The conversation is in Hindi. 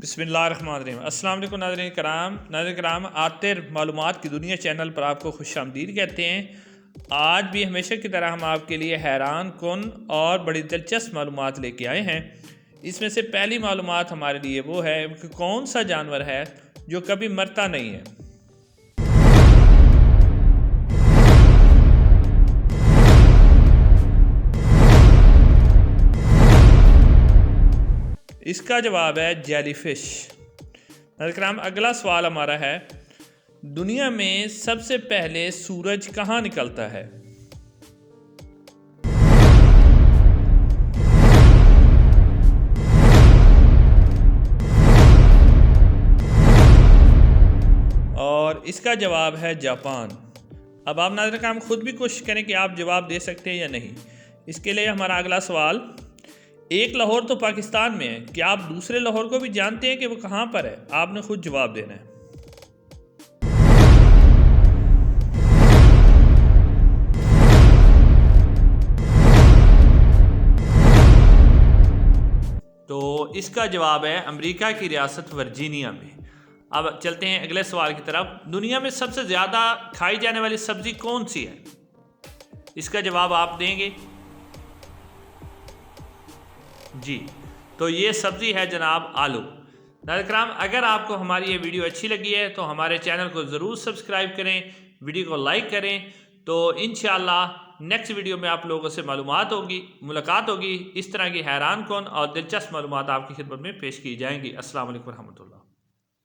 बिस्मिल्लाहिर्रहमानिर्रहीम। अस्सलाम वालेकुम नाज़रीन कराम, आतिर मालूमात की दुनिया चैनल पर आपको खुशामदीद कहते हैं। आज भी हमेशा की तरह हम आपके लिए हैरान कुन और बड़ी दिलचस्प मालूमात लेके आए हैं। इसमें से पहली मालूमात हमारे लिए वो है कि कौन सा जानवर है जो कभी मरता नहीं है। इसका जवाब है जेलीफिश। नाज़रीन, अगला सवाल हमारा है, दुनिया में सबसे पहले सूरज कहाँ निकलता है? और इसका जवाब है जापान। अब आप नाज़रीन खुद भी कोशिश करें कि आप जवाब दे सकते हैं या नहीं। इसके लिए हमारा अगला सवाल, एक लाहौर तो पाकिस्तान में है, क्या आप दूसरे लाहौर को भी जानते हैं कि वो कहाँ पर है? आपने खुद जवाब देना है। तो इसका जवाब है अमेरिका की रियासत वर्जीनिया में। अब चलते हैं अगले सवाल की तरफ। दुनिया में सबसे ज़्यादा खाई जाने वाली सब्ज़ी कौन सी है? इसका जवाब आप देंगे जी। तो ये सब्ज़ी है जनाब आलू। नाज़रीन, अगर आपको हमारी ये वीडियो अच्छी लगी है तो हमारे चैनल को ज़रूर सब्सक्राइब करें, वीडियो को लाइक करें। तो इंशाअल्लाह नेक्स्ट वीडियो में आप लोगों से मुलाकात होगी। इस तरह की हैरान कुन और दिलचस्प मालूमात आपकी खिदमत में पेश की जाएंगी। अस्सलाम वालेकुम रहमतुल्लाह।